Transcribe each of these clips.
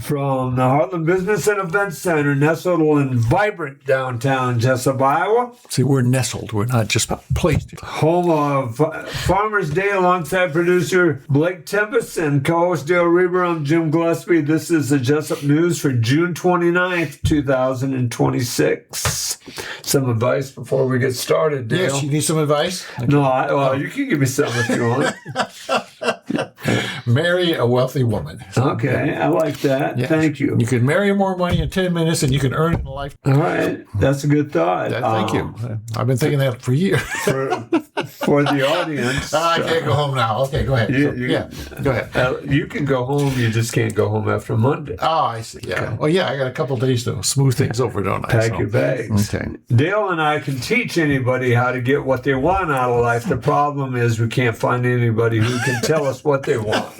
From the Heartland Business and Event Center, nestled in vibrant downtown Jesup, Iowa. See, we're nestled. We're not just placed. Home of Farmer's Day alongside producer Blake Tempus and co-host Dale Rueber. I'm Jim Gillespie. This is the Jesup News for June 29th, 2026. Some advice before we get started, Dale. Yes, you need some advice? Okay. No, you can give me some if you want. Marry a wealthy woman. Okay, I like that. Yes. Thank you. You can marry more money in 10 minutes and you can earn it in a lifetime. All right, that's a good thought. Thank you. I've been thinking that for years. For the audience. I can't go home now. Okay, go ahead. Go ahead. You can go home, you just can't go home after Monday. Oh, I see. Yeah. Okay. Well, yeah, I got a couple of days to smooth things over, don't I? Pack your bags. Okay. Dale and I can teach anybody how to get what they want out of life. The problem is we can't find anybody who can tell us what they want.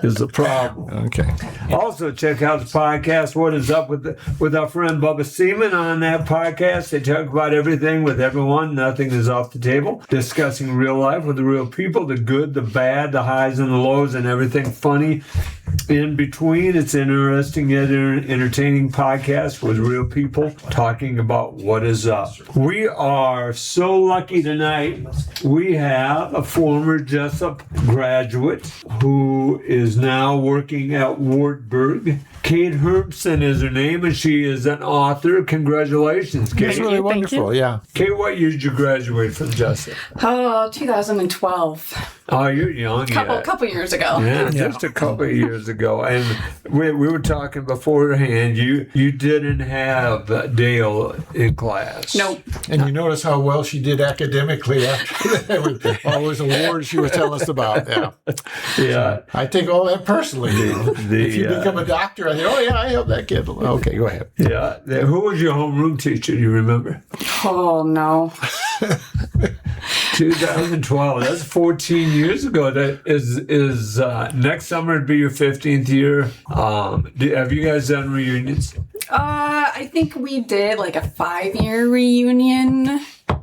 Is the problem. Okay. Also, check out the podcast, What Is Up, with our friend Bubba Seaman. On that podcast, they talk about everything with everyone. Nothing is off the table. Discussing real life with the real people, the good, the bad, the highs and the lows, and everything funny in between. It's interesting yet entertaining podcast with real people talking about what is up. We are so lucky tonight. We have a former Jesup graduate who is now working at Wartburg. Kate Hermsen is her name, and she is an author. Congratulations, Kate. That's really wonderful, yeah. Kate, what year did you graduate from Jesup? 2012. Oh, you're young. Couple years ago. Yeah, just a couple of years ago. And we were talking beforehand. You didn't have Dale in class. Nope. And you notice how well she did academically after that with all those awards she was telling us about. Yeah. I take all that personally. If you become a doctor, I think, oh, yeah, I helped that kid. Okay, go ahead. Yeah. Who was your homeroom teacher? Do you remember? Oh, no. 2012. That's 14 years ago. That is next summer would be your 15th year. Have you guys done reunions? I think we did like a 5-year reunion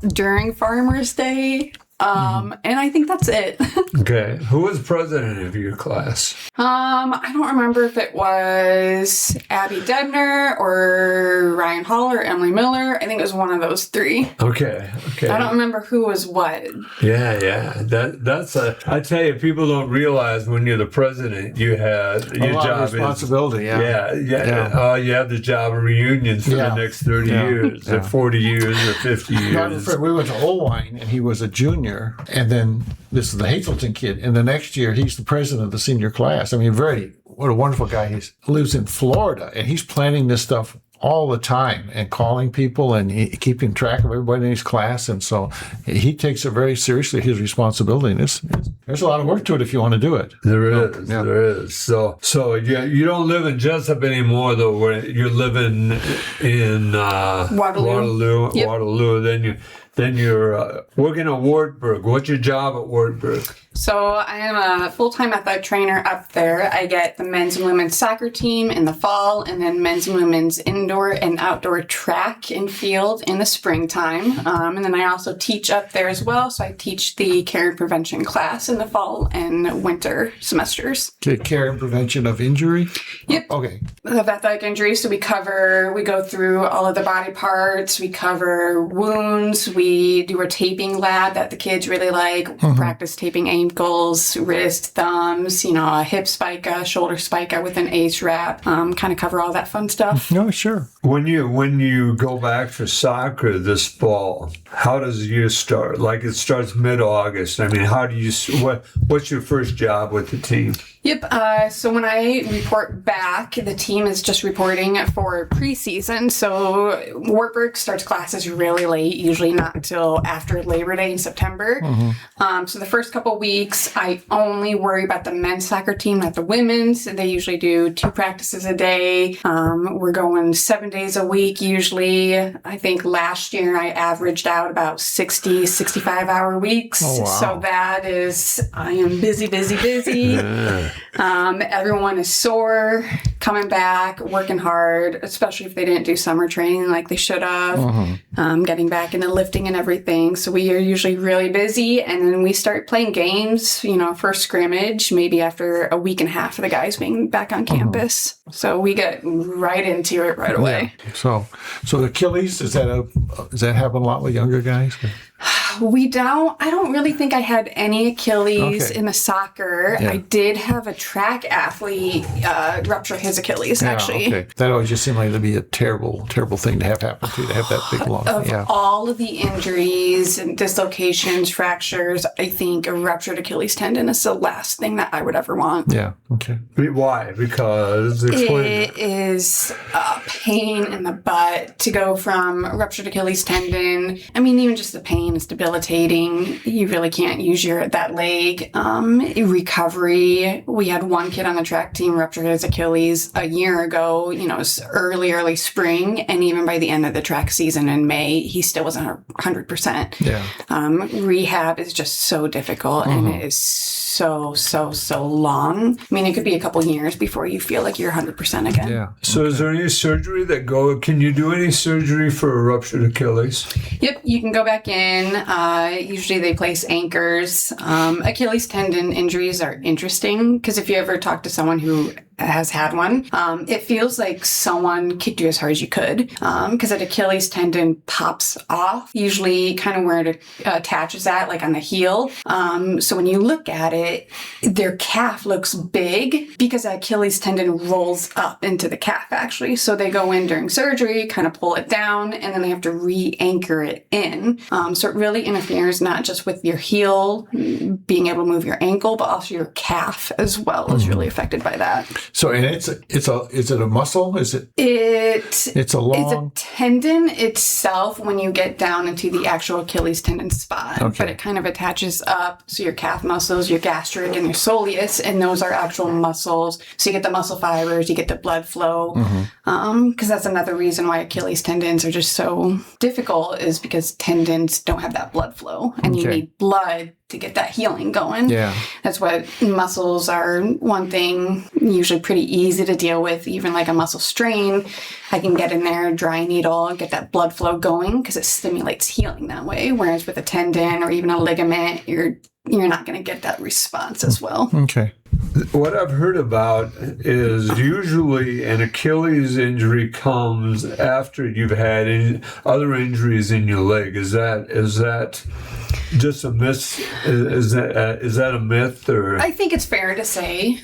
during Farmer's Day. And I think that's it. Okay. Who was president of your class? I don't remember if it was Abby Debner or Ryan Hall or Emily Miller. I think it was one of those three. Okay. I don't remember who was what. Yeah. That's I tell you, people don't realize when you're the president, you have your job responsibility. You have the job of reunions for the next 30 years, or 40 years, or 50 years. We went to Oldwine, and he was a junior. And then this is the Hazelton kid. And the next year, he's the president of the senior class. I mean, what a wonderful guy. He lives in Florida, and he's planning this stuff all the time and calling people and keeping track of everybody in his class. And so he takes it very seriously, his responsibility. And there's a lot of work to it if you want to do it. There is. So you don't live in Jesup anymore, though. Where you're living in Waterloo. Yep. Waterloo. Then you're working at Wartburg. What's your job at Wartburg? So I am a full-time athletic trainer up there. I get the men's and women's soccer team in the fall, and then men's and women's indoor and outdoor track and field in the springtime. And then I also teach up there as well. So I teach the care and prevention class in the fall and winter semesters. Care and prevention of injury? Yep. Okay. Of athletic injuries. So we go through all of the body parts. We cover wounds. We do a taping lab that the kids really like. Mm-hmm. Practice taping ankles, wrist, thumbs, a hip spica, shoulder spica with an ACE wrap. Kind of cover all that fun stuff. No, sure. When you go back for soccer this fall, how does the year start? Like it starts mid-August. I mean, what's your first job with the team? Yep. So when I report back, the team is just reporting for preseason. So Wartburg starts classes really late, usually not until after Labor Day in September. Mm-hmm. So the first couple weeks, I only worry about the men's soccer team, not the women's. They usually do 2 practices a day. We're going 7 days a week usually. I think last year I averaged out about 60, 65-hour weeks. Oh, wow. So I am busy. Yeah. Everyone is sore, coming back, working hard, especially if they didn't do summer training like they should have. Mm-hmm. Getting back into lifting practicing and everything. So we are usually really busy, and then we start playing games, first scrimmage, maybe after a week and a half of the guys being back on campus. So we get right into it right away. Yeah. So Achilles, does that happen a lot with younger guys? I don't really think I had any Achilles Okay. in the soccer. Yeah. I did have a track athlete rupture his Achilles, actually. Okay. That always just seemed like it'd be a terrible, terrible thing to have happen to have that big long. Of all of the injuries and dislocations, fractures, I think a ruptured Achilles tendon is the last thing that I would ever want. Yeah. Okay. Why? Because explain. It is a pain in the butt to go from ruptured Achilles tendon. I mean, even just the pain is debilitating. You really can't use that leg. Recovery. We had one kid on the track team rupture his Achilles a year ago. It was early spring, and even by the end of the track season in May, he still wasn't 100%. Yeah. Rehab is just so difficult, and it is so long. I mean, it could be a couple years before you feel like you're 100% again. Yeah. So is there any surgery can you do any surgery for a ruptured Achilles? Yep, you can go back in. Usually they place anchors. Achilles tendon injuries are interesting because if you ever talk to someone who has had one, it feels like someone kicked you as hard as you could because an Achilles tendon pops off, usually kind of where it attaches at, like on the heel. So when you look at it, their calf looks big because the Achilles tendon rolls up into the calf, actually. So they go in during surgery, kind of pull it down, and then they have to re-anchor it in. So it really interferes not just with your heel being able to move your ankle, but also your calf as well is really affected by that. So, and is it a muscle? It's a tendon itself when you get down into the actual Achilles tendon spot, Okay. but it kind of attaches up. So your calf muscles, your gastric and your soleus, and those are actual muscles. So you get the muscle fibers, you get the blood flow. Because that's another reason why Achilles tendons are just so difficult is because tendons don't have that blood flow, and you need blood to get that healing going. Yeah. That's what muscles are. One thing usually pretty easy to deal with, even like a muscle strain. I can get in there, dry needle, get that blood flow going because it stimulates healing that way. Whereas with a tendon or even a ligament, you're not going to get that response as well. Okay. What I've heard about is usually an Achilles injury comes after you've had other injuries in your leg. Is that just a myth? Is that a myth? Or I think it's fair to say.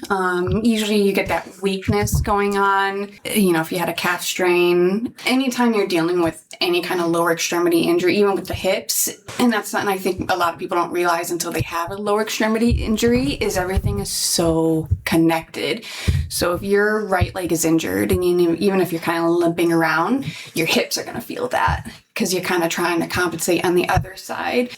Usually you get that weakness going on. If you had a calf strain, anytime you're dealing with any kind of lower extremity injury, even with the hips, and that's something I think a lot of people don't realize until they have a lower extremity injury, is everything is so connected. So if your right leg is injured, and even if you're kind of limping around, your hips are going to feel that because you're kind of trying to compensate on the other side.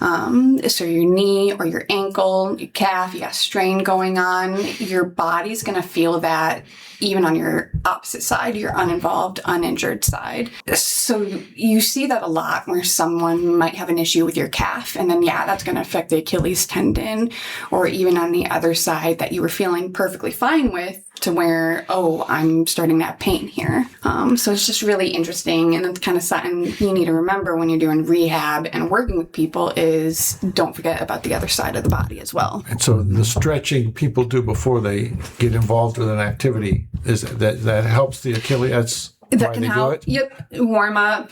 So your knee or your ankle, your calf, you got strain going on, your body's going to feel that even on your opposite side, your uninvolved, uninjured side. So you see that a lot where someone might have an issue with your calf, and then, that's going to affect the Achilles tendon, or even on the other side that you were feeling perfectly fine with, to where, I'm starting to have pain here. So it's just really interesting, and it's kind of something you need to remember when you're doing rehab and working with people is don't forget about the other side of the body as well. And so the stretching people do before they get involved with an activity is that helps the Achilles. That's That why can they help. do it. Yep, warm up.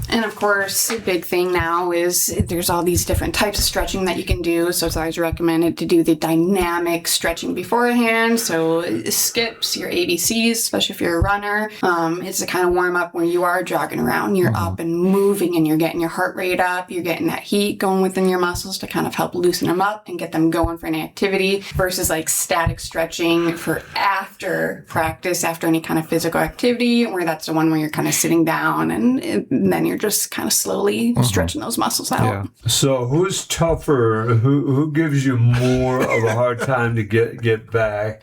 And of course, a big thing now is there's all these different types of stretching that you can do. So it's always recommended to do the dynamic stretching beforehand. So skips, your ABCs, especially if you're a runner. It's a kind of warm up when you are jogging around. You're up and moving, and you're getting your heart rate up. You're getting that heat going within your muscles to kind of help loosen them up and get them going for an activity, versus like static stretching for after practice, after any kind of physical activity, where that's the one where you're kind of sitting down and then you're just kind of slowly stretching those muscles out. Yeah. So who's tougher? Who gives you more of a hard time to get back?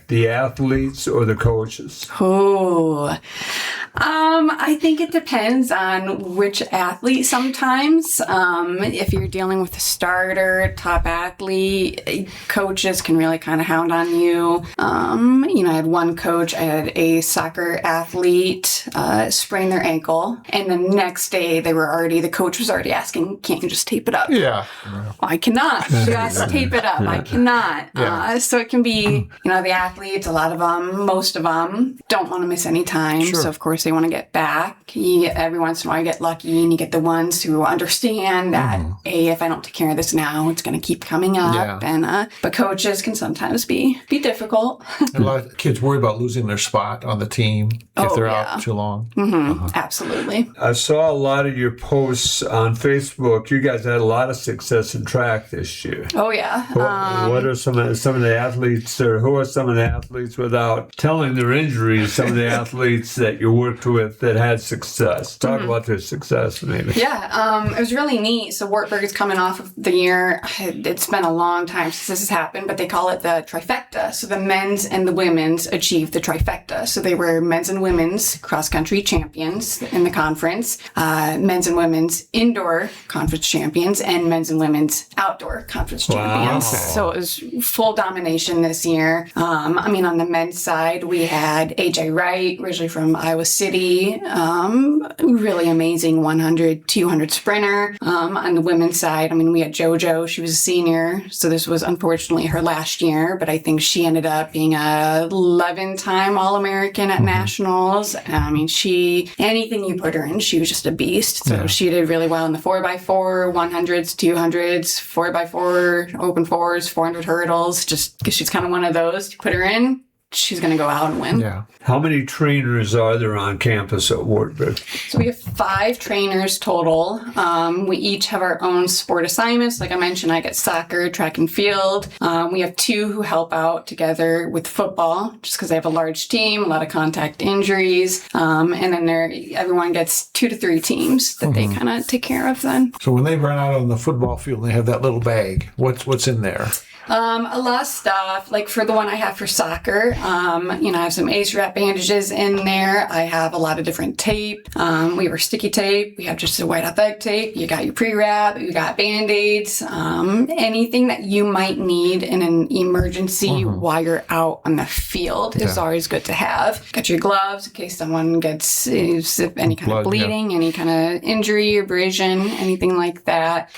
The athletes or the coaches? Oh, I think it depends on which athlete sometimes. If you're dealing with a starter, top athlete, coaches can really kind of hound on you. I had one coach, I had a soccer athlete sprain their ankle, and the next day the coach was already asking, can't you just tape it up? Yeah. I cannot just tape it up. I cannot. Yeah. So it can be, the athletes, a lot of them, most of them don't want to miss any time. Sure. So of course they want to get back. Every once in a while you get lucky and you get the ones who understand that, hey, if I don't take care of this now, it's going to keep coming up. Yeah. And but coaches can sometimes be difficult. A lot of kids worry about losing their spot on the team if they're out too long. Absolutely. I saw a lot of your posts on Facebook. You guys had a lot of success in track this year. Oh yeah. What are some of the athletes, or who are some of the athletes, without telling their injuries, some of the athletes that you worked with that had success? Talk about their success, maybe. Yeah, it was really neat. So Wartburg is coming off of the year. It's been a long time since this has happened, but they call it the trifecta. So the men's and the women's achieved the trifecta. So they were men's and women's cross-country champions in the conference, men's and women's indoor conference champions, and men's and women's outdoor conference champions. So it was full domination this year. On the men's side, we had AJ Wright, originally from Iowa City, really amazing 100, 200 sprinter. On the women's side, we had JoJo. She was a senior, so this was unfortunately her last year, but I think she ended up being a 11-time All-American at nationals. Anything you put her in, she was just a beast. So she did really well in the 4x4, 100s, 200s, 4x4, open fours, 400 hurdles, just because she's kind of one of those. You put her in, she's going to go out and win. Yeah. How many trainers are there on campus at Wartburg? So we have 5 trainers total. We each have our own sport assignments. Like I mentioned, I get soccer, track and field. We have 2 who help out together with football, just because they have a large team, a lot of contact injuries. And then everyone gets 2 to 3 teams that they kind of take care of then. So when they run out on the football field, they have that little bag. What's in there? A lot of stuff, like for the one I have for soccer, I have some ace wrap bandages in there. I have a lot of different tape. We have our sticky tape. We have just a white athletic tape. You got your pre-wrap. You got Band-Aids. Anything that you might need in an emergency while you're out on the field is always good to have. Got your gloves in case someone gets any kind of bleeding, any kind of injury, abrasion, anything like that,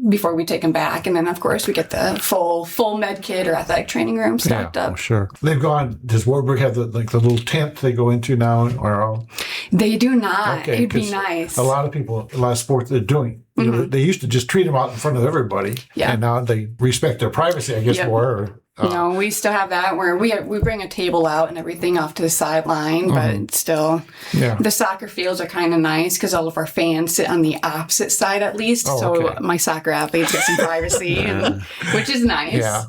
before we take them back. And then, of course, we get the full med kit or athletic training room stocked up. Sure. They've gone. Does Wartburg have the little tent they go into now, or? They do not. Okay, it'd be nice. A lot of sports they're doing. They used to just treat them out in front of everybody, and now they respect their privacy, I guess, more. No, we still have that where we bring a table out and everything off to the sideline, but still, the soccer fields are kind of nice because all of our fans sit on the opposite side at least. My soccer athletes get some privacy, which is nice. Yeah.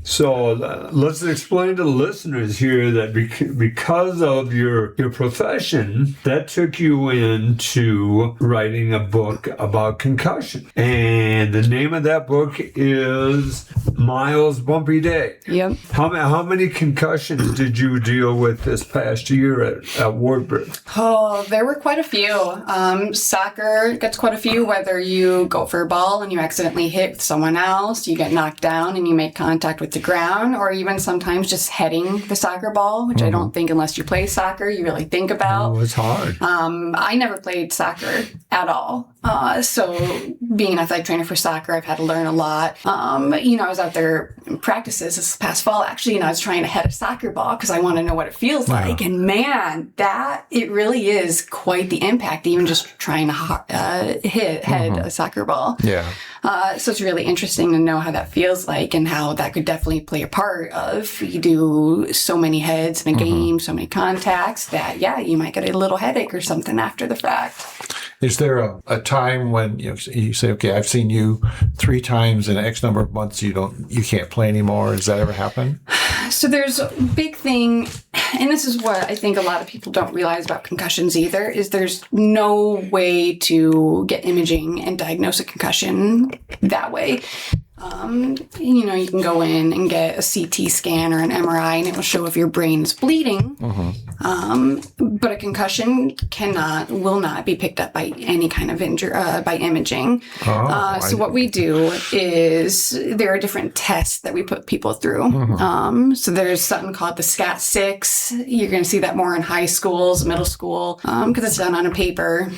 So let's explain to the listeners here that because of your profession, that took you into writing a book about concussion, and the name of that book is Miles Bumpy Day. Yep. How many concussions did you deal with this past year at Wartburg? Oh, there were quite a few. Soccer gets quite a few, whether you go for a ball and you accidentally hit with someone else, you get knocked down and you make contact with the ground, or even sometimes just heading the soccer ball, which I don't think unless you play soccer, you really think about. Oh, it's hard. I never played soccer at all. So being an athletic trainer for soccer, I've had to learn a lot. I was out there in practices this past fall. Actually, I was trying to head a soccer ball because I want to know what it feels like. And man, it really is quite the impact, even just trying to head a soccer ball. Yeah. So it's really interesting to know how that feels like and how that could definitely play a part of you do so many heads in a game, so many contacts that, you might get a little headache or something after the fact. Is there a time when you say, okay, I've seen you 3 times in X number of months, you can't play anymore? Does that ever happen? So there's a big thing, and this is what I think a lot of people don't realize about concussions either, is there's no way to get imaging and diagnose a concussion that way. You can go in and get a CT scan or an MRI, and it will show if your brain is bleeding. But a concussion will not be picked up by any kind of by imaging. So what we do is there are different tests that we put people through. So there's something called the SCAT-6. You're going to see that more in high schools, middle school, because it's done on a paper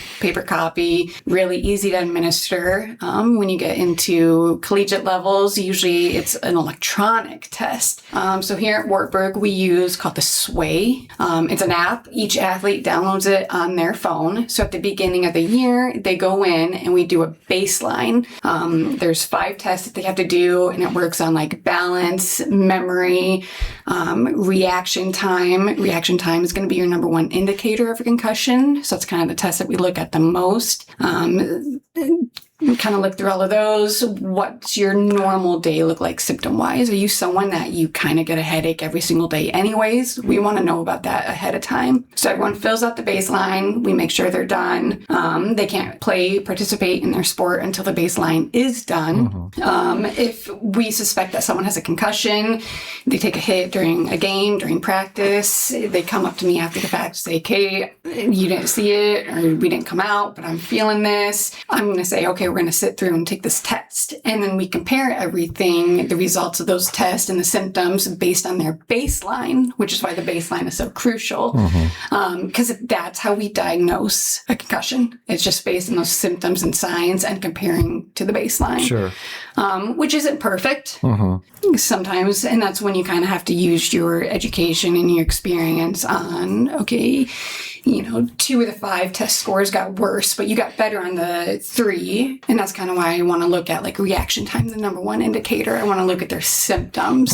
copy, really easy to administer. When you get into collegiate levels, usually it's an electronic test. So here at Wartburg, we use called the SWAY. It's an app. Each athlete downloads it on their phone. So at the beginning of the year, they go in and we do a baseline. There's 5 tests that they have to do, and it works on like balance, memory, reaction time. Reaction time is going to be your number one indicator of a concussion. So that's kind of the test that we look at the most. We kind of look through all of those. What's your normal day look like symptom-wise? Are you someone that you kind of get a headache every single day anyways? We want to know about that ahead of time. So everyone fills out the baseline. We make sure they're done. They can't participate in their sport until the baseline is done. If we suspect that someone has a concussion, they take a hit during a game, during practice, they come up to me after the fact, say, Kate, you didn't see it, or we didn't come out, but I'm feeling this. I'm going to say, okay, we're going to sit through and take this test. And then we compare everything, the results of those tests and the symptoms based on their baseline, which is why the baseline is so crucial. Because that's how we diagnose a concussion. It's just based on those symptoms and signs and comparing to the baseline. Sure. Which isn't perfect sometimes. And that's when you kind of have to use your education and your experience on, okay, 2 of the 5 test scores got worse, but you got better on the 3. And that's kind of why I want to look at like reaction time, the number one indicator. I want to look at their symptoms.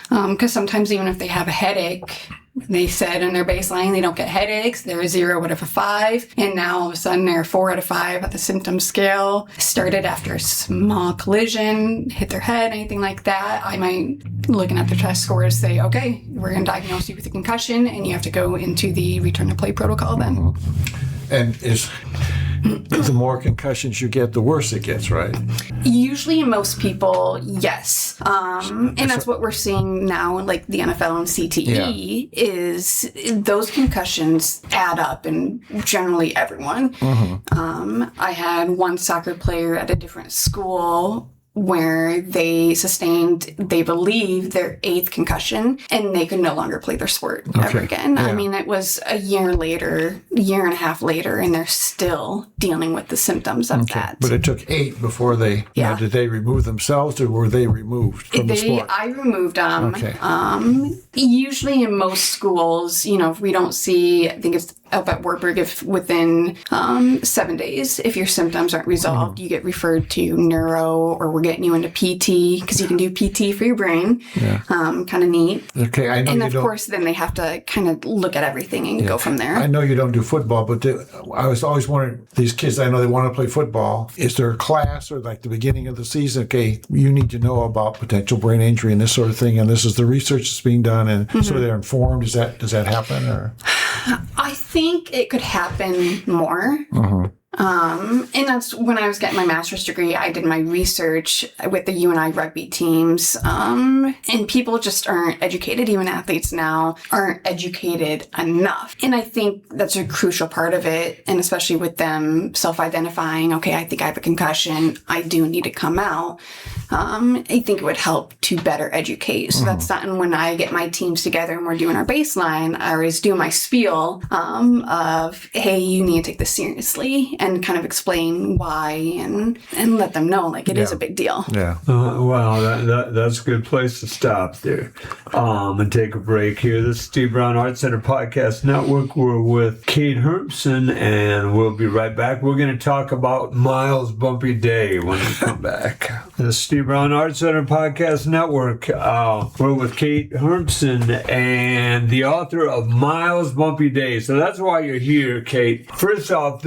Because sometimes even if they have a headache, they said in their baseline they don't get headaches, they're a 0 out of a 5, and now all of a sudden they're 4 out of 5 at the symptom scale. Started after a small collision, hit their head, anything like that. I might, looking at their test scores, say, okay, we're going to diagnose you with a concussion, and you have to go into the return to play protocol then. And the more concussions you get, the worse it gets, right? Usually in most people, yes. And that's what we're seeing now in like the NFL and CTE is those concussions add up in generally everyone. I had one soccer player at a different school where they sustained, they believe, their 8th concussion, and they could no longer play their sport ever again. I mean, it was a year and a half later, and they're still dealing with the symptoms of that. But it took 8 before they, did they remove themselves, or were they removed from the sport? I removed them. Usually in most schools, if we don't see, I think it's up at Wartburg, if within 7 days, if your symptoms aren't resolved, you get referred to neuro, or we're getting you into PT, because you can do PT for your brain. Kind of neat. Okay, I know. And of course, then they have to kind of look at everything and go from there. I know you don't do football, but I was always wondering, these kids, I know they want to play football. Is there a class or like the beginning of the season, okay, you need to know about potential brain injury and this sort of thing, and this is the research that's being done, and so they're informed? Does that happen? Or I think it could happen more. And that's when I was getting my master's degree, I did my research with the UNI rugby teams. And people just aren't educated. Even athletes now aren't educated enough. And I think that's a crucial part of it. And especially with them self-identifying, okay, I think I have a concussion, I do need to come out. I think it would help to better educate. So that's something when I get my teams together and we're doing our baseline, I always do my spiel of, hey, you need to take this seriously, and kind of explain why and let them know like it is a big deal. Wow, that's a good place to stop there and take a break here. This is Steve Brown Art Center Podcast Network. We're with Kate Hermsen, and we'll be right back. We're going to talk about Miles' bumpy day when we come back. This is Steve Brown Art Center Podcast Network. We're with Kate Hermsen, and the author of Miles' Bumpy Day. So that's why you're here, Kate. First off,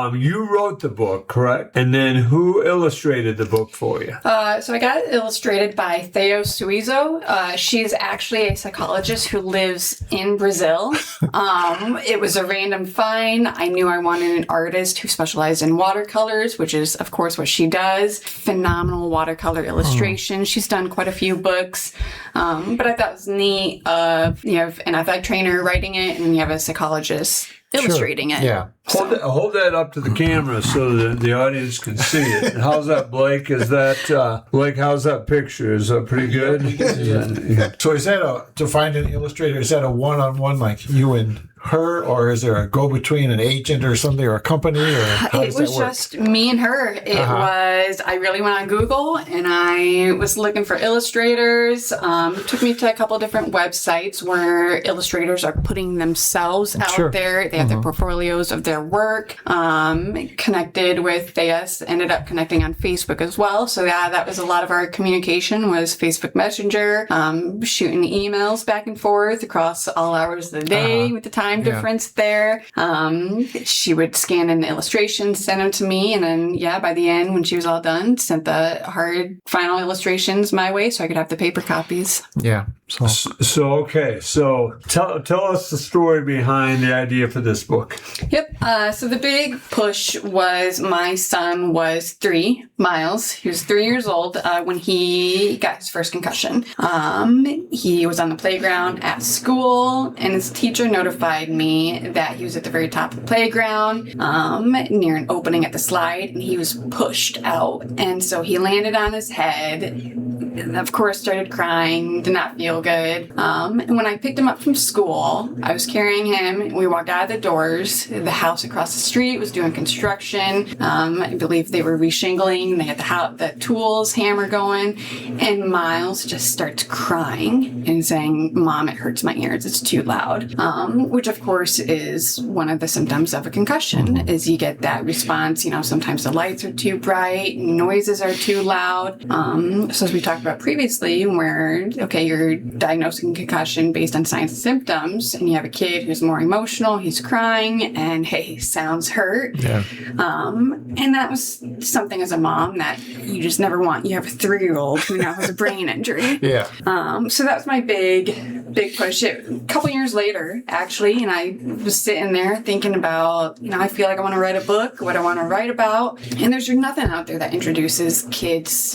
you wrote the book, correct? And then who illustrated the book for you? So I got it illustrated by Theo Suizo. She's actually a psychologist who lives in Brazil. It was a random find. I knew I wanted an artist who specialized in watercolors, which is, of course, what she does. Phenomenal watercolor illustration. She's done quite a few books. But I thought it was neat. You have an athletic trainer writing it, and you have a psychologist illustrating it. Yeah. Hold that up to the camera so that the audience can see it. How's that, Blake? Is that, Blake, how's that picture? Is that pretty good? Yeah. So is that to find an illustrator, is that a one-on-one like you and her, or is there a go-between, an agent or something, or a company, or how does that work? It was just me and her. It was, I really went on Google and I was looking for illustrators. It took me to a couple different websites where illustrators are putting themselves out there. They have their portfolios of their work. Connected with Theus, ended up connecting on Facebook as well. So yeah, that was a lot of our communication was Facebook Messenger, shooting emails back and forth across all hours of the day with the time difference there. She would scan in the illustrations, send them to me, and then by the end, when she was all done, sent the hard final illustrations my way so I could have the paper copies. Yeah. So tell us the story behind the idea for this book. Yep. So the big push was my son was 3, Miles. He was 3 years old when he got his first concussion. He was on the playground at school, and his teacher notified me that he was at the very top of the playground, near an opening at the slide, and he was pushed out. And so he landed on his head, and of course started crying, did not feel good. And when I picked him up from school, I was carrying him, we walked out of the doors. The house across the street was doing construction. I believe they were reshingling. They had the tools, hammer going, and Miles just starts crying and saying, "Mom, it hurts my ears. It's too loud." Which of course is one of the symptoms of a concussion, is you get that response. Sometimes the lights are too bright, noises are too loud. So as we talked about previously, where, you're diagnosing concussion based on signs and symptoms, and you have a kid who's more emotional, he's crying, and hey, sounds hurt. Yeah. And that was something as a mom that you just never want. You have a 3-year-old who now has a brain injury. Yeah. So that was my big push. A couple years later, actually, and I was sitting there thinking about, I feel like I want to write a book, what I want to write about. And there's nothing out there that introduces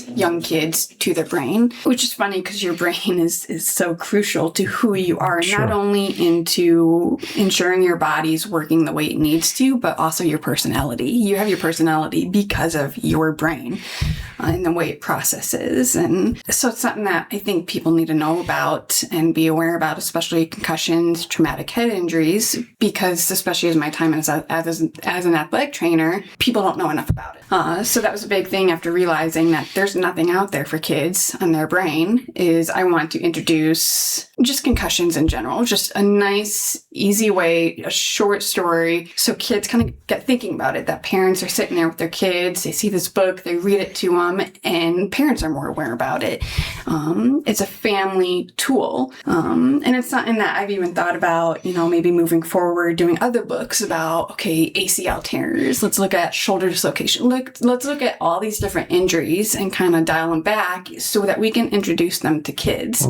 young kids to their brain, which is funny because your brain is so crucial to who you are, not only into ensuring your body's working the way it needs to, but also your personality. You have your personality because of your brain and the way it processes. And so it's something that I think people need to know about and be aware about, especially concussions, traumatic head injuries, because especially as my time as an athletic trainer, people don't know enough about it. So that was a big thing after realizing that there's nothing out there for kids on their brain, is I want to introduce just concussions in general, just a nice, easy way, a short story, so kids kind of get thinking about it, that parents are sitting there with their kids, they see this book, they read it to them, and parents are more aware about it. It's a family tool. And it's something that I've even thought about, maybe moving forward, doing other books about, ACL tears. Let's look at shoulder dislocation. Let's look at all these different injuries and kind of dial them back so that we can introduce them to kids.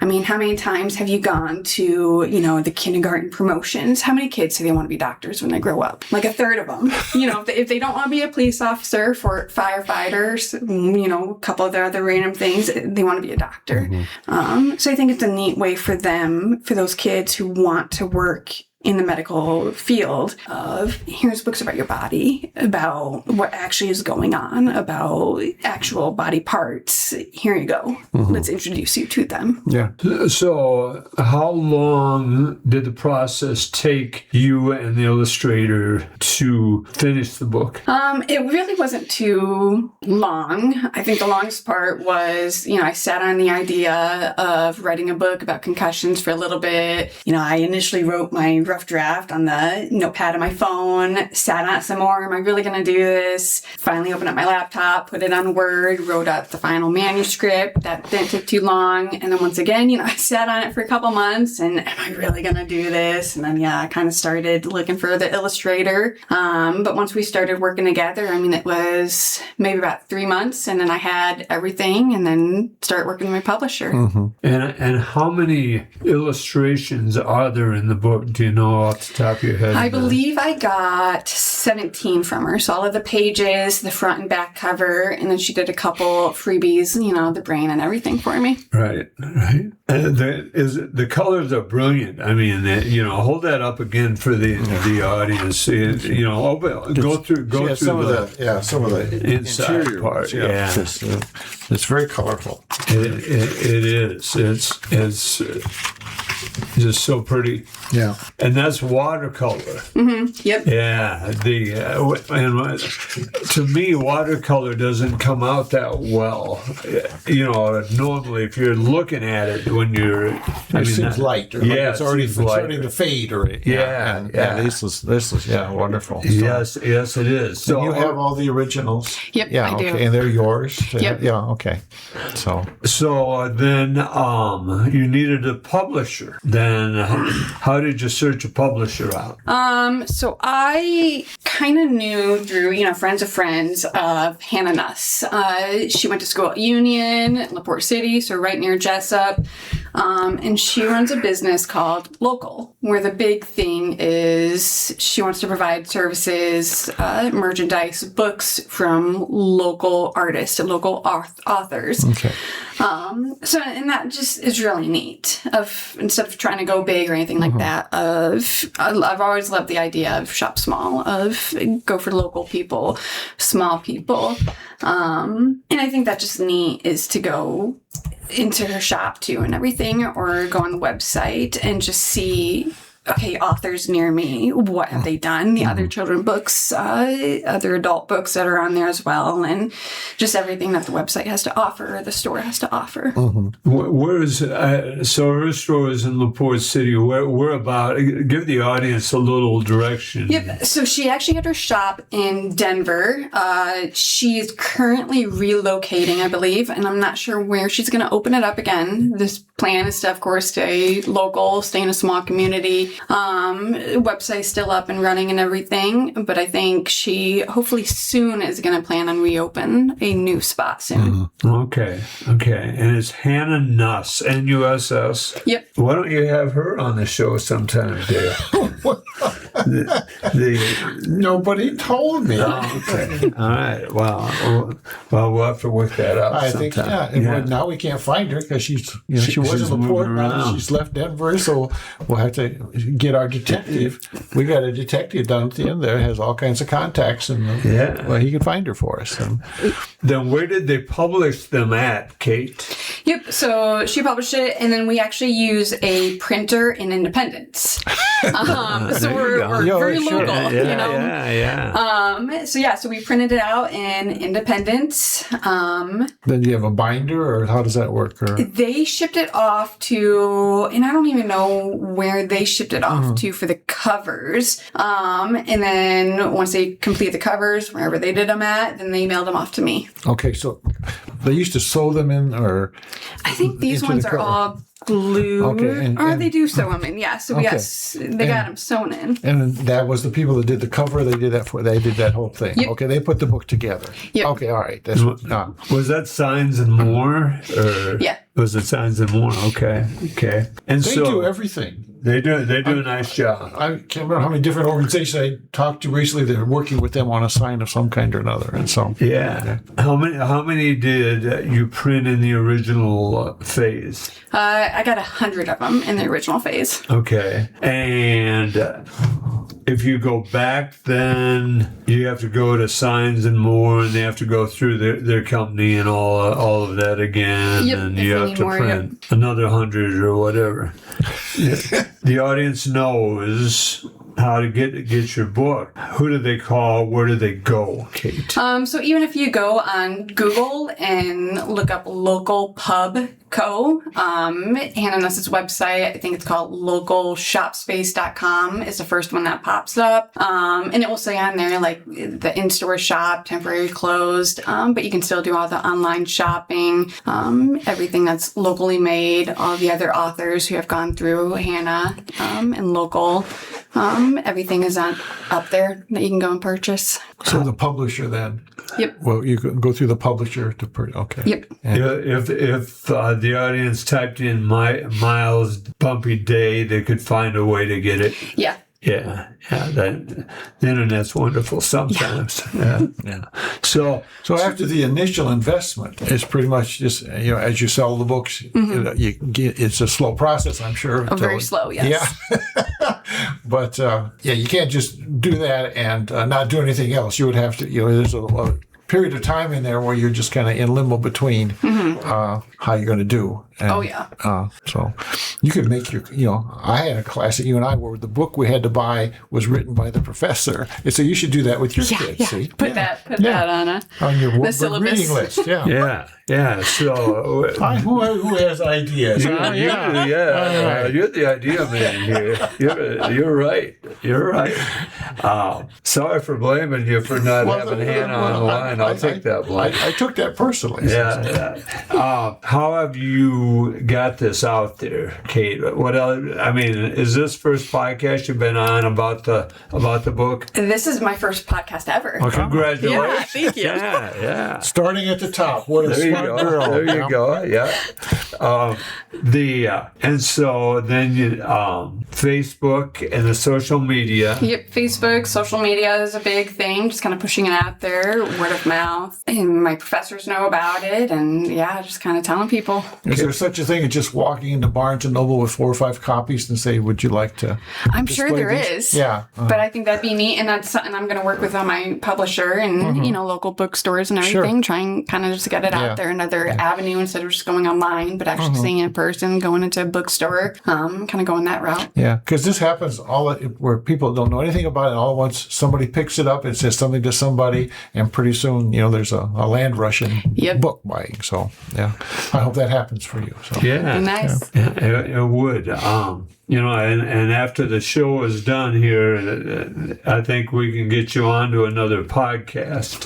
I mean, how many times have you gone to, the kindergarten promotions? How many kids say they want to be doctors when they grow up? Like a third of them. If they don't want to be a police officer, for firefighters, a couple of the other random things, they want to be a doctor. So I think it's a neat way for those kids who want to work in the medical field of, here's books about your body, about what actually is going on, about actual body parts. Here you go. Let's introduce you to them. Yeah. So how long did the process take you and the illustrator to finish the book? It really wasn't too long. I think the longest part was, I sat on the idea of writing a book about concussions for a little bit. I initially wrote my rough draft on the notepad on my phone, sat on it some more. Am I really going to do this? Finally opened up my laptop, put it on Word, wrote up the final manuscript. That didn't take too long. And then once again, I sat on it for a couple months and am I really going to do this? And then, I kind of started looking for the illustrator. But once we started working together, it was maybe about 3 months, and then I had everything and then start working with my publisher. Mm-hmm. And how many illustrations are there in the book? Do you know off the top of your head? I believe I got 17 from her. So all of the pages, the front and back cover, and then she did a couple freebies, the brain and everything for me. Right. And the colors are brilliant. Hold that up again for the audience. Go through some of the inside interior part. Yeah. It's very colorful. It is. It's just so pretty. Yeah. And that's watercolor. Mm-hmm. Yep. Yeah. To me, watercolor doesn't come out that well. Normally, if you're looking at it when you're, it seems light. Or it's already starting to fade. This is wonderful. Yes, it is. So you have all the originals. Yep. Yeah. I do. Okay. And they're yours. Yep. Yeah. Okay. So then, you needed a publisher. Then, how did you search a publisher out? So I kind of knew through, friends of friends of Hannah Nuss. She went to school at Union, LaPorte City, so right near Jesup. And she runs a business called Local, where the big thing is she wants to provide services, merchandise, books from local artists and local authors. Okay. And that just is really neat. Instead of trying to go big or anything like that, I've always loved the idea of shop small, of go for local people, small people. And I think that's just neat is to go into her shop too and everything, or go on the website and just see, okay, authors near me, what have they done? The other children books, other adult books that are on there as well, and just everything that the website has to offer, or the store has to offer. Where is so her store is in LaPorte City. Where about? Give the audience a little direction. Yep. So she actually had her shop in Denver. She's currently relocating, I believe, and I'm not sure where she's going to open it up again. This plan is to, of course, stay local, stay in a small community. Website's still up and running and everything, but I think she hopefully soon is going to plan on reopen a new spot soon. Okay. And it's Hannah Nuss, Nuss. Yep. Why don't you have her on the show sometime, Dale? Nobody told me. Okay. All right. Well, we'll have to work that out. I think, And now we can't find her because she was in LaPorte. Now she's left Denver, so we'll have to get our detective. We got a detective down at the end there, has all kinds of contacts, and he can find her for us. Then where did they publish them at, Kate? Yep. So she published it, and then we actually use a printer in Independence. So we're very local, So we printed it out in Independence. Then you have a binder, or how does that work? Or? They shipped it off to, and I don't even know where they shipped it off to for the covers. And then once they complete the covers, wherever they did them at, then they mailed them off to me. Okay, so they used to sew them in, or I think these ones are all glue, or they do sew them in. Yeah, so they got them sewn in. And that was the people that did the cover. They did that whole thing. Yep. Okay, they put the book together. Yep. Okay, all right. That's was that Signs and More? Or yeah. Was it Signs and More? Okay. And they do everything. They do a nice job. I can't remember how many different organizations I talked to recently that are working with them on a sign of some kind or another. And so How many did you print in the original phase? I got 100 of them in the original phase. Okay. And if you go back, then you have to go to Signs and More, and they have to go through their company and all of that again. Yep, And you have to print another 100 or whatever. The audience knows how to get your book, who do they call? Where do they go, Kate? So even if you go on Google and look up Local Pub Co., Hannah Nuss's website, I think it's called localshopspace.com is the first one that pops up. And it will say on there like the in-store shop, temporary closed, but you can still do all the online shopping, everything that's locally made, all the other authors who have gone through Hannah, and local. Everything is up there that you can go and purchase. So the publisher then? Yep. Well, you can go through the publisher to purchase. Okay. Yep. If the audience typed in Miles Bumpy Day, they could find a way to get it. Yeah. Yeah. The internet's wonderful sometimes. Yeah. So after the initial investment, it's pretty much just, as you sell the books, it's a slow process, I'm sure. Very slow, yes. Yeah. But, you can't just do that and not do anything else. You would have to, there's a period of time in there where you're just kind of in limbo between how you're going to do. And, so you could make your, I had a class at UNI where the book we had to buy was written by the professor. And so you should do that with your kids. Yeah. See? Put that on your the syllabus reading list. Yeah. Yeah. So who has ideas? You're the idea man here. You're right. You're right. Sorry for blaming you for not having Hannah on the line. I'll take that blame. I took that personally. Yeah. How have you got this out there, Kate? What else? I mean, is this first podcast you've been on about the book? This is my first podcast ever. Well, congratulations. Yeah, thank you. Yeah. Starting at the top. What a smart girl. There you go. Yeah. And so then you Facebook and the social media. Yep, Facebook, social media is a big thing. Just kind of pushing it out there, word of mouth. And my professors know about it, and just kind of telling people. Is there such a thing as just walking into Barnes and Noble with 4 or 5 copies and say, "Would you like to?" I'm sure there these? is. Yeah, but I think that'd be neat, and that's something I'm going to work with on my publisher and local bookstores and everything. Trying kind of just to get it out there, another avenue instead of just going online, but actually seeing it in person, going into a bookstore, kind of going that route. Yeah, because this happens where people don't know anything about it. All at once, somebody picks it up and says something to somebody, and pretty soon, there's a land rush in book buying. So, I hope that happens for you. So. Yeah, nice. Yeah, it would. And after the show is done here, I think we can get you onto another podcast.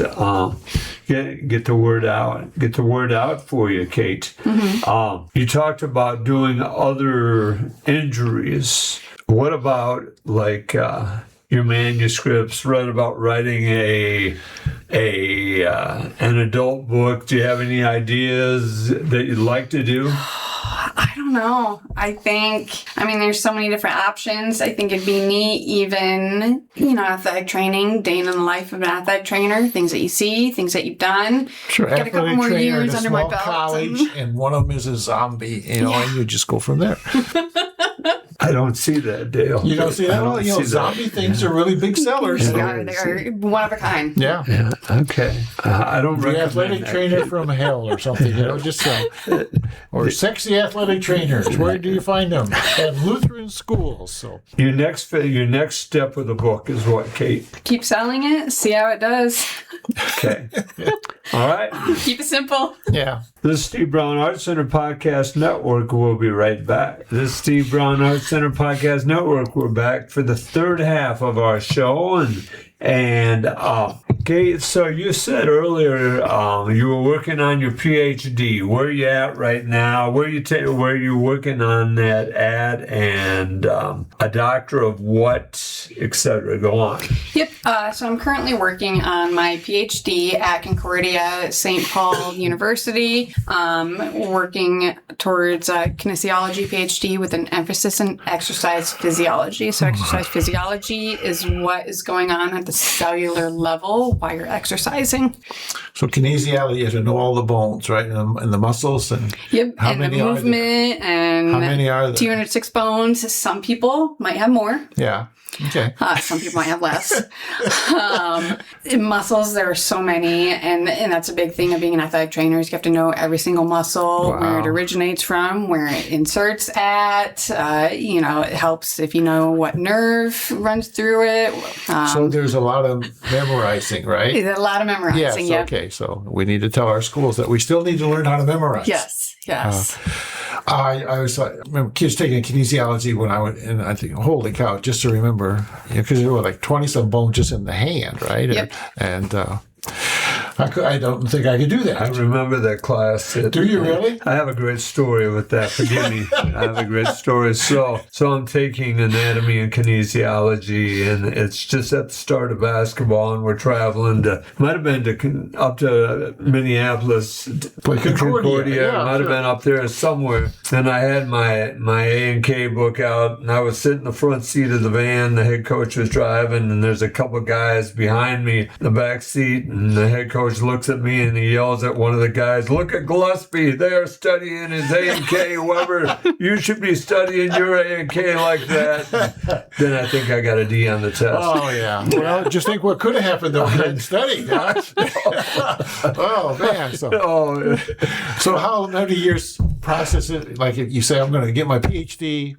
Get the word out. Get the word out for you, Kate. You talked about doing other injuries. What about your manuscripts? Read about writing an adult book. Do you have any ideas that you'd like to do? I don't know. There's so many different options. I think it'd be neat, even, athletic training, day in the life of an athletic trainer, things that you see, things that you've done. Sure, get a couple more years under my belt. College, and one of them is a zombie, and you just go from there. I don't see that, Dale. You don't see that? Well, zombie things are really big sellers. They are one of a kind. Yeah. Okay. I don't the athletic trainer from hell or something, just or sexy athletic trainers. Where do you find them? At Lutheran schools. So your next step with the book is what, Kate? Keep selling it. See how it does. Okay. All right. Keep it simple. Yeah. This is Steve Brown Art Center Podcast Network. We'll be right back. This is Steve Brown Art Center Podcast Network. We're back for the third half of our show, and Kate, so you said earlier you were working on your PhD. Where are you at right now? Where are you working on that at? And a doctor of what, etc. Go on. Yep. So I'm currently working on my PhD at Concordia St. Paul University. Working towards a kinesiology PhD with an emphasis in exercise physiology. So exercise physiology is what is going on at the cellular level while you're exercising. So kinesiology is to know all the bones, right, and the muscles, and how and many the movement, and how many are there? 206 bones. Some people might have more. Yeah. Okay. Some people might have less. In muscles, there are so many, and that's a big thing of being an athletic trainer is you have to know every single muscle, where it originates from, where it inserts at. It helps if you know what nerve runs through it. So there's a lot of memorizing, right? A lot of memorizing. Yes. Yep. Okay. So we need to tell our schools that we still need to learn how to memorize. Yes. I was remember kids taking kinesiology when I went, and I think, holy cow, just to remember, because there were like 20-some bones just in the hand, right? Yep. And I don't think I could do that. I remember that class. Do you really? I have a great story with that. Forgive me. I have a great story. So I'm taking anatomy and kinesiology, and it's just at the start of basketball, and we're traveling might have been up to Minneapolis, Concordia. Yeah, might have been up there somewhere. And I had my A&K book out, and I was sitting in the front seat of the van. The head coach was driving, and there's a couple guys behind me in the back seat, and the head coach looks at me and he yells at one of the guys, "Look at Gillespie, they are studying his A&K, Rueber. You should be studying your A&K like that." Then I think I got a D on the test. Oh, yeah. Well, just think what could have happened though if you hadn't studied. Huh? Oh, man. So how many years process it? Like if you say, I'm going to get my PhD,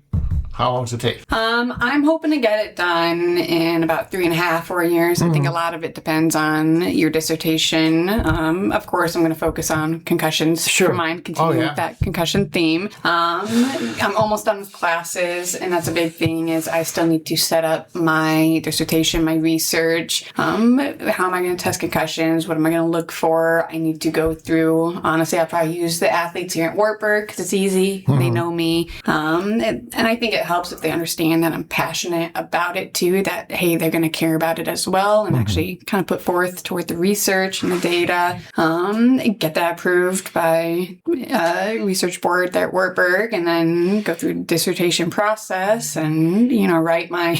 how long does it take? I'm hoping to get it done in about 3.5, 4 years. I think a lot of it depends on your dissertation. Of course, I'm going to focus on concussions. Sure. For mine, continue with that concussion theme. I'm almost done with classes, and that's a big thing is I still need to set up my dissertation, my research. How am I going to test concussions? What am I going to look for? I need to go through, honestly, I'll probably use the athletes here at Rueber because it's easy. They know me. And I think it helps if they understand that I'm passionate about it too, that, hey, they're going to care about it as well and actually kind of put forth toward the research and the data, get that approved by a research board there at Rueber, and then go through the dissertation process and, write my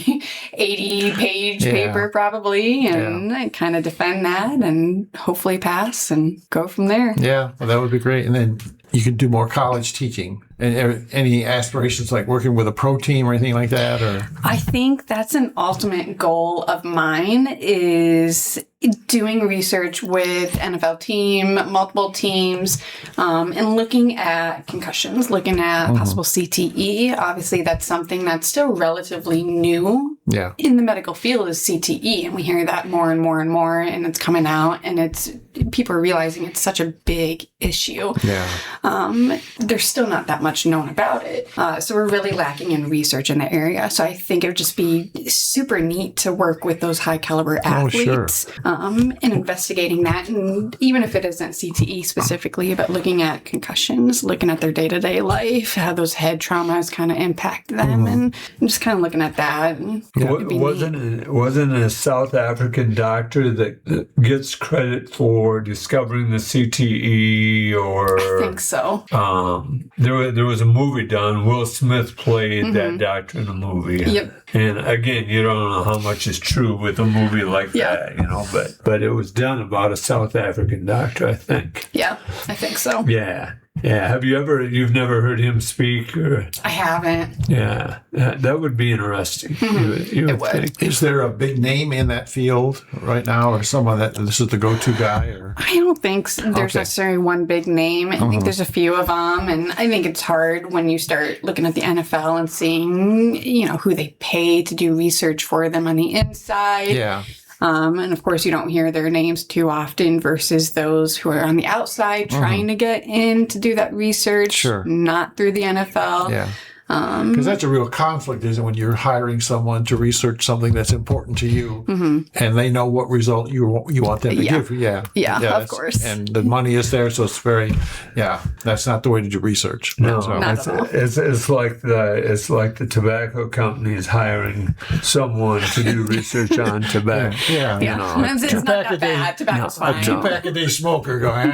80-page paper probably and kind of defend that and hopefully pass and go from there. Yeah, well, that would be great. And then you could do more college teaching. And any aspirations like working with a pro team or anything like that? Or I think that's an ultimate goal of mine is doing research with NFL team, multiple teams, and looking at concussions, looking at possible CTE. Obviously, that's something that's still relatively new in the medical field is CTE. And we hear that more and more and more, and it's coming out, and people are realizing it's such a big issue. There's still not that much known about it. So we're really lacking in research in the area. So I think it would just be super neat to work with those high caliber athletes and investigating that. And even if it isn't CTE specifically, but looking at concussions, looking at their day-to-day life, how those head traumas kind of impact them and just kind of looking at that. Wasn't a South African doctor that gets credit for discovering the CTE or... I think so. There was a movie done. Will Smith played that doctor in the movie. Yep. And again, you don't know how much is true with a movie like that, but it was done about a South African doctor, I think. Yeah, I think so. Yeah. Yeah. You've never heard him speak? Or? I haven't. Yeah. That would be interesting. You would think. Is there a big name in that field right now or someone that this is the go-to guy? Or I don't think there's necessarily one big name. I think there's a few of them. And I think it's hard when you start looking at the NFL and seeing, who they pay to do research for them on the inside. Yeah. And of course, you don't hear their names too often versus those who are on the outside trying to get in to do that research, not through the NFL. Yeah. Because that's a real conflict, isn't it, when you're hiring someone to research something that's important to you, and they know what result you want them to give. Yeah, of course. And the money is there, so it's very, that's not the way to do research. No, not at all. It's like the tobacco companies hiring someone to do research on tobacco. It's not that bad. Tobacco's fine. A 2-pack-a-day smoker going,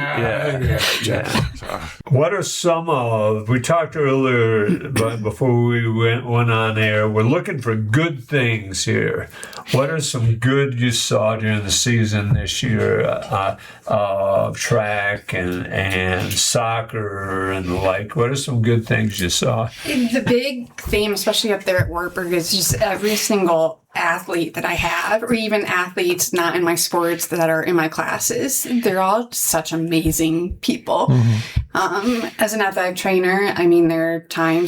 What are some of, we talked earlier, but before we went on air, we're looking for good things here. What are some good you saw during the season this year of track and soccer and the like? What are some good things you saw? The big theme, especially up there at Rueber, is just every single athlete that I have, or even athletes not in my sports that are in my classes, they're all such amazing people. As an athletic trainer, I mean, there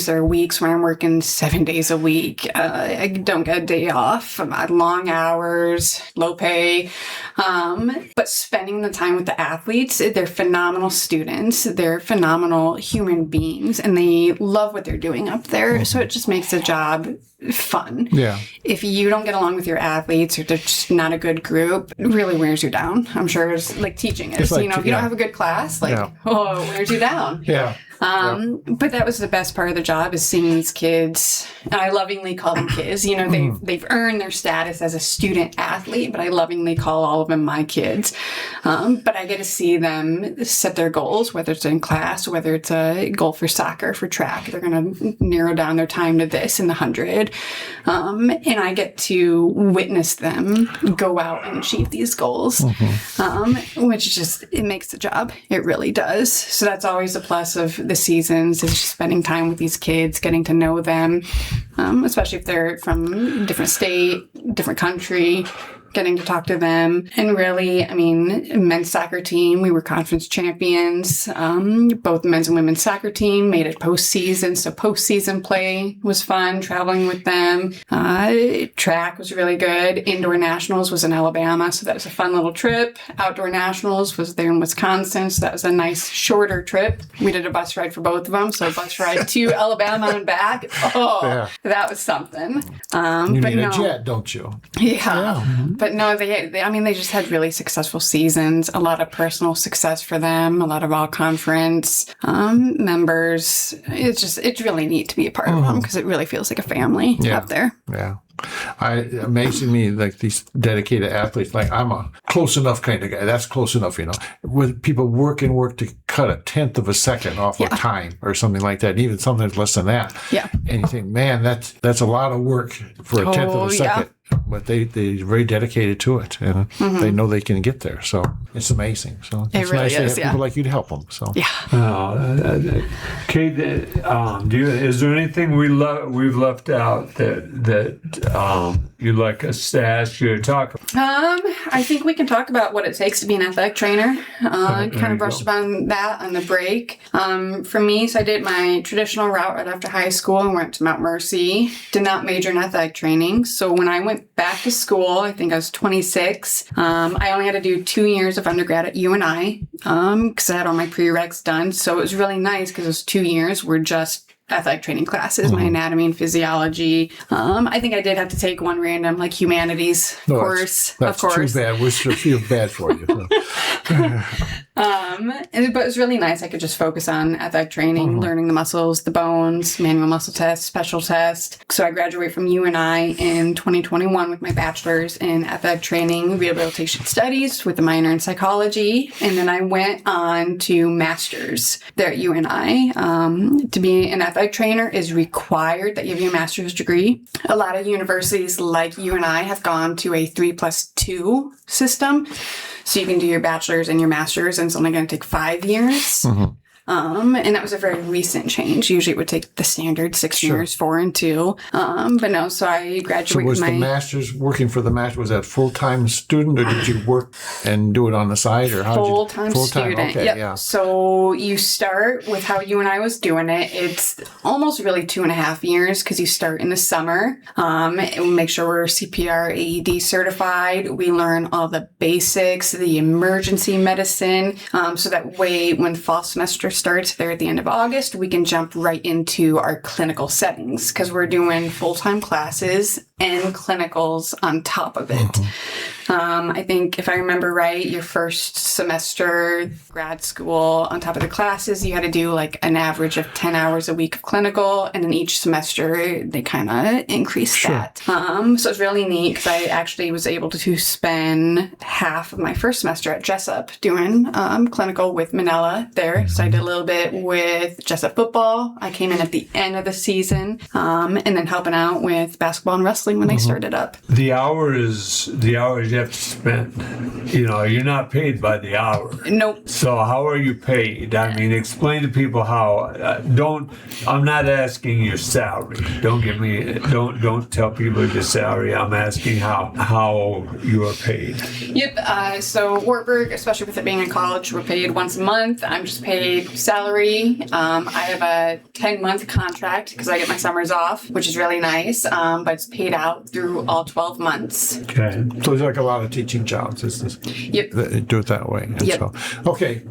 are weeks where I'm working 7 days a week. I don't get a day off. I'm at long hours, low pay. But spending the time with the athletes, they're phenomenal students. They're phenomenal human beings, and they love what they're doing up there. So it just makes the job fun. Yeah. If you don't get along with your athletes, or they're just not a good group, it really wears you down. I'm sure it's like teaching is. Like, if you don't have a good class, it wears you down. Yeah. But that was the best part of the job, is seeing these kids, and I lovingly call them kids. They've earned their status as a student athlete, but I lovingly call all of them my kids. But I get to see them set their goals, whether it's in class, whether it's a goal for soccer, for track. They're going to narrow down their time to this in the 100. And I get to witness them go out and achieve these goals, which just, it makes the job. It really does. So that's always a plus of the seasons, is just spending time with these kids, getting to know them, especially if they're from a different state, different country, getting to talk to them. And really, I mean, men's soccer team, we were conference champions. Both men's and women's soccer team made it postseason. So postseason play was fun, traveling with them. Track was really good. Indoor nationals was in Alabama, so that was a fun little trip. Outdoor nationals was there in Wisconsin, so that was a nice shorter trip. We did a bus ride for both of them, so a bus ride to Alabama and back. That was something. You need a jet, don't you? Yeah. But no, they just had really successful seasons, a lot of personal success for them, a lot of all conference members. It's really neat to be a part of them, because it really feels like a family up there. Yeah. Amazing me, like these dedicated athletes. Like, I'm a close enough kind of guy. That's close enough, With people work to cut 1/10 of a second off of time or something like that, even sometimes less than that. Yeah. And you think, man, that's a lot of work for 1/10 of a second. But they're very dedicated to it, and they know they can get there. So it's amazing. So it's really nice to is, have people like you to help them. So Kate, is there anything we've left out that you'd like us to ask you to talk about? I think we can talk about what it takes to be an athletic trainer. Kind of brushed upon that on the break. For me, so I did my traditional route right after high school and went to Mount Mercy. Did not major in athletic training. So when I went back to school, I think I was 26. I only had to do 2 years of undergrad at UNI because I had all my prereqs done. So it was really nice, because those 2 years were just athletic training classes, my anatomy and physiology. I think I did have to take one random humanities course. That's of course. Too bad. We still feel bad for you. So. But it was really nice. I could just focus on athletic training, learning the muscles, the bones, manual muscle test, special test. So I graduated from UNI in 2021 with my bachelor's in athletic training, rehabilitation studies with a minor in psychology. And then I went on to master's there at UNI. To be an athletic trainer is required that you have your master's degree. A lot of universities like UNI have gone to a 3+2 system. So you can do your bachelor's and your master's, and it's only going to take 5 years. And that was a very recent change. Usually it would take the standard 6 years, 4 and 2. But no, so I graduated. So was the master's, working for the master's, was that full-time student, or did you work and do it on the side, or how full-time student? Okay, yep. yeah. So you start with how you and I was doing it. It's almost really 2.5 years, because you start in the summer. And we make sure we're CPR AED certified. We learn all the basics, the emergency medicine, so that way when fall semester starts there at the end of August, we can jump right into our clinical settings, because we're doing full-time classes and clinicals on top of it. I think if I remember right, your first semester grad school, on top of the classes, you had to do like an average of 10 hours a week of clinical, and then each semester they kind of increased that. So it's really neat, because I actually was able to spend half of my first semester at Jesup doing clinical with Manila there. So I did a little bit with Jesup football. I came in at the end of the season, and then helping out with basketball and wrestling building when I started up. The hours you have to spend. You're not paid by the hour. Nope. So how are you paid? I mean, explain to people how. I'm not asking your salary. Don't tell people your salary. I'm asking how you are paid. Yep. So Wartburg, especially with it being in college, we're paid once a month. I'm just paid salary. I have a 10-month contract because I get my summers off, which is really nice. But it's paid out through all 12 months. Okay. So there's like a lot of teaching jobs. Yep. They do it that way. And Yep.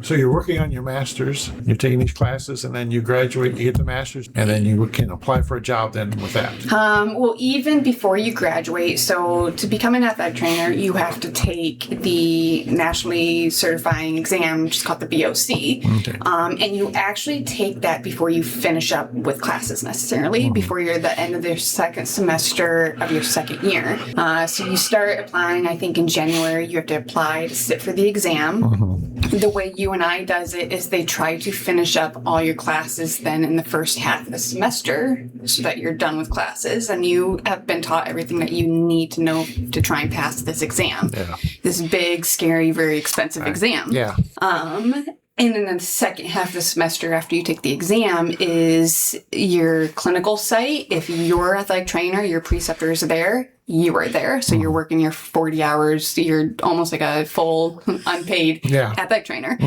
So you're working on your master's, you're taking these classes, and then you graduate, you get the master's, and then you can apply for a job then with that. Well, even before you graduate, so to become an athletic trainer, you have to take the nationally certifying exam, which is called the BOC. Okay. And you actually take that before you finish up with classes necessarily, before you're at the end of the second semester of your second year. So you start applying, I think in January, you have to apply to sit for the exam. The way UNI does it is they try to finish up all your classes then in the first half of the semester so that you're done with classes and you have been taught everything that you need to know to try and pass this exam. Yeah. This big, scary, very expensive exam. Yeah. And then the second half of the semester after you take the exam is your clinical site. If you're an athletic trainer, your preceptor is there, you are there. So you're working your 40 hours. You're almost like a full unpaid athletic trainer.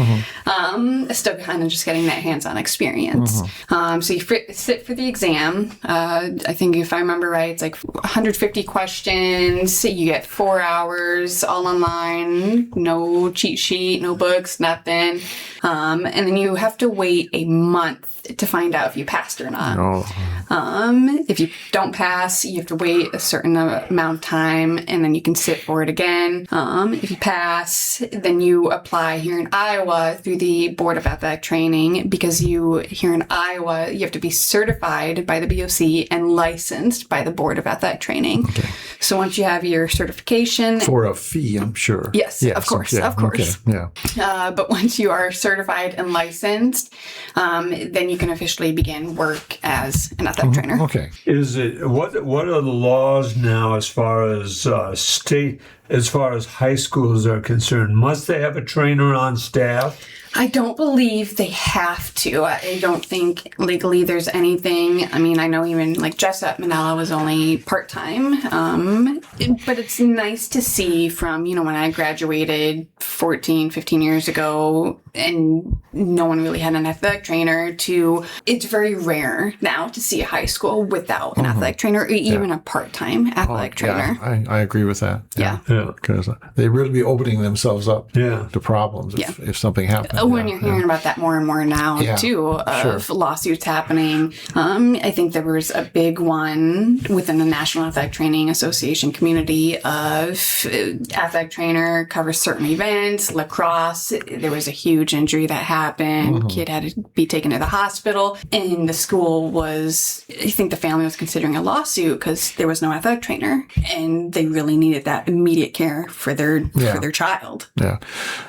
Still kind of just getting that hands-on experience. So you sit for the exam. I think if I remember right, it's like 150 questions. You get 4 hours all online. No cheat sheet, no books, nothing. And then you have to wait a month to find out if you passed or not. If you don't pass, you have to wait a certain amount of time and then you can sit for it again. If you pass, then you apply here in Iowa through the Board of Athletic Training because here in Iowa, you have to be certified by the BOC and licensed by the Board of Athletic Training. Okay. So once you have your certification... For a fee, I'm sure. Yes, of course. Okay. Yeah. But once you are certified and licensed, then you can officially begin work as an athletic trainer. Okay. What are the laws now as far as as far as high schools are concerned? Must they have a trainer on staff? I don't believe they have to. I don't think legally there's anything. I mean, I know even like Jesup Manila was only part-time. But it's nice to see from, when I graduated 14, 15 years ago and no one really had an athletic trainer to it's very rare now to see a high school without an athletic trainer or even a part-time athletic trainer. Yeah, I agree with that. Yeah. Because they really be opening themselves up to problems if something happens. When you're hearing about that more and more now, too, of lawsuits happening. I think there was a big one within the National Athletic Training Association community of athletic trainer covers certain events, lacrosse. There was a huge injury that happened. Kid had to be taken to the hospital. And the school I think the family was considering a lawsuit because there was no athletic trainer. And they really needed that immediate care for their child. Yeah.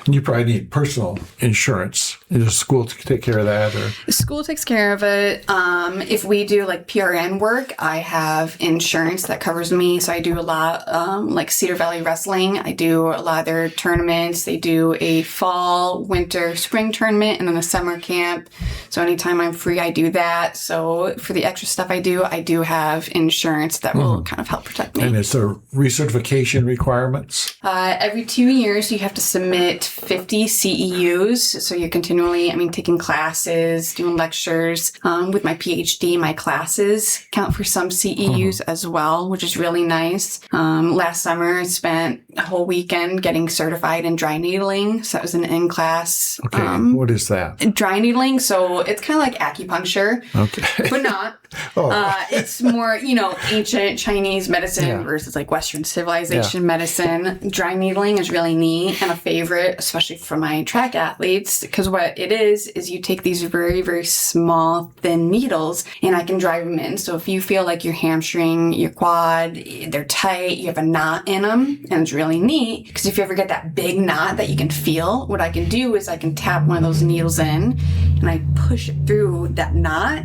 And you probably need personal insurance. Is the school to take care of that? Or? The school takes care of it. If we do like PRN work, I have insurance that covers me. So I do a lot like Cedar Valley Wrestling. I do a lot of their tournaments. They do a fall, winter, spring tournament and then a summer camp. So anytime I'm free, I do that. So for the extra stuff I do have insurance that will kind of help protect me. And is there recertification requirements? Every 2 years, you have to submit 50 CEUs. So you're continually, taking classes, doing lectures. With my PhD, my classes count for some CEUs as well, which is really nice. Last summer, I spent a whole weekend getting certified in dry needling. So that was an in-class. Okay. What is that? Dry needling. So it's kind of like acupuncture. Okay. But not. It's more, ancient Chinese medicine versus like Western civilization medicine. Dry needling is really neat and a favorite, especially for my track athletes, because what it is you take these very, very small, thin needles and I can drive them in. So if you feel like your hamstring, your quad, they're tight, you have a knot in them, and it's really neat because if you ever get that big knot that you can feel, what I can do is I can tap one of those needles in and I push it through that knot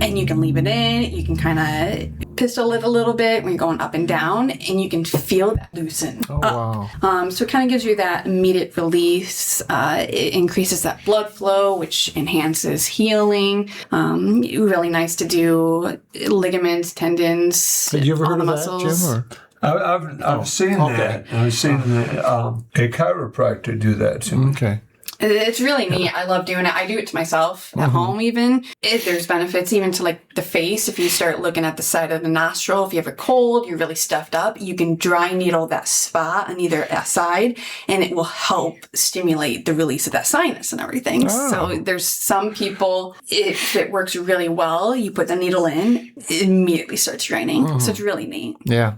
and you can leave it in. You can kind of pistol it a little bit when you're going up and down, and you can feel that loosen Oh, up. wow. So it kind of gives you that immediate release. It increases that blood flow, which enhances healing. Really nice to do ligaments, tendons. Had you ever all heard the of that, muscles. Jim? Or? I've seen okay. that. I've seen a chiropractor do that to me. Okay. It's really neat. I love doing it. I do it to myself at home even. There's benefits even to like the face. If you start looking at the side of the nostril, if you have a cold, you're really stuffed up, you can dry needle that spot on either side and it will help stimulate the release of that sinus and everything. Oh. So there's some people, if it works really well, you put the needle in, it immediately starts draining. So it's really neat. Yeah.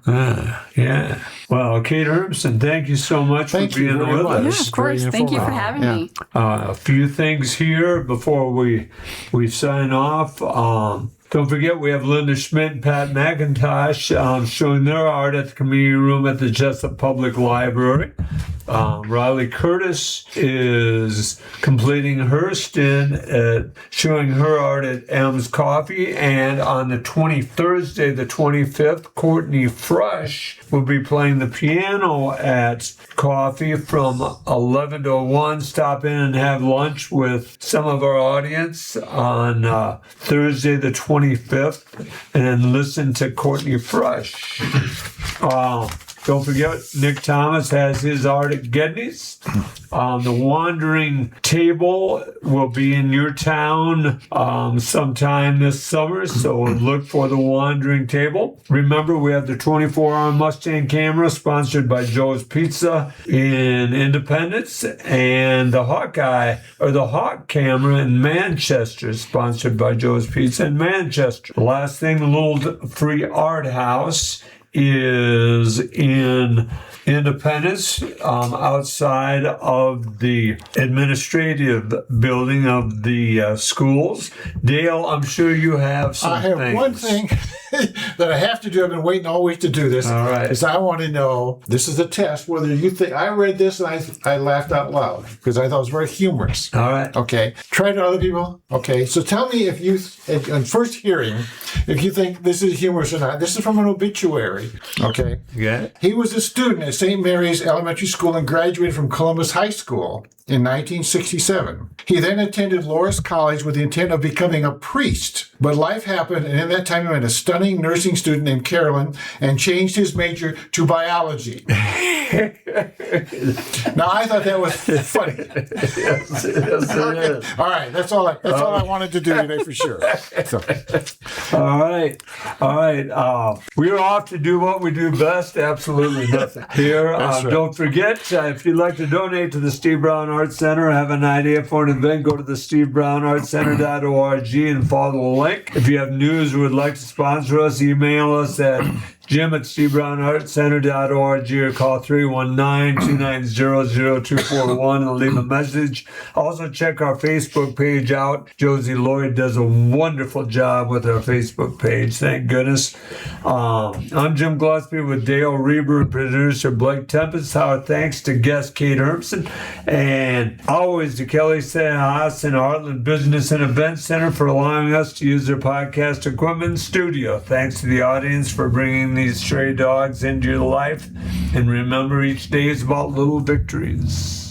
Yeah. Well, Kate Hermsen, thank you so much Thank for you being very with much. us. Yeah, It's of course. very Thank you for informative. having Yeah. me. A few things here before we sign off. Don't forget, we have Linda Schmidt and Pat McIntosh showing their art at the community room at the Jesup Public Library. Riley Curtis is completing her stint at showing her art at M's Coffee. And on the Thursday, the 25th, Courtney Fresh will be playing the piano at Coffee from 11 to 1. Stop in and have lunch with some of our audience on Thursday, the 25th, and listen to Courtney Fresh. Don't forget, Nick Thomas has his art at Gedney's. The Wandering Table will be in your town sometime this summer, so look for the Wandering Table. Remember, we have the 24-hour Mustang camera sponsored by Joe's Pizza in Independence, and the Hawk camera in Manchester, sponsored by Joe's Pizza in Manchester. The last thing, the little free art house is in Independence, outside of the administrative building of the schools. Dale, I'm sure you have some I have things. one thing that I have to do. I've been waiting all week to do this. All right. Is I want to know, this is a test, whether you think, I read this and I laughed out loud because I thought it was very humorous. All right. Okay. Try it on other people. Okay. So tell me if you, on first hearing, if you think this is humorous or not. This is from an obituary. Okay. Yeah. He was a student at St. Mary's Elementary School and graduated from Columbus High School in 1967. He then attended Loras College with the intent of becoming a priest. But life happened, and in that time he met a stunning nursing student named Carolyn and changed his major to biology. Now, I thought that was funny. Yes, it is. All right, that's all I wanted to do today for sure. So, All right. We're off to do what we do best. Absolutely nothing here. That's right. Don't forget, if you'd like to donate to the Steve Brown Arts Center, have an idea for an event, go to the stevebrownartcenter.org and follow the link. If you have news or would like to sponsor us, email us at jim@stevebrownartcenter.org or call 319-290-0241 and leave a message. Also check our Facebook page out. Josie Lloyd does a wonderful job with our Facebook page. Thank goodness. I'm Jim Gillespie with Dale Rueber and producer Blake Tempus. Our thanks to guest Kate Hermsen and always to Kelly Haas and Heartland Business and Event Center for allowing us to use their podcast equipment and studio. Thanks to the audience for bringing these stray dogs into your life. And remember, each day is about little victories.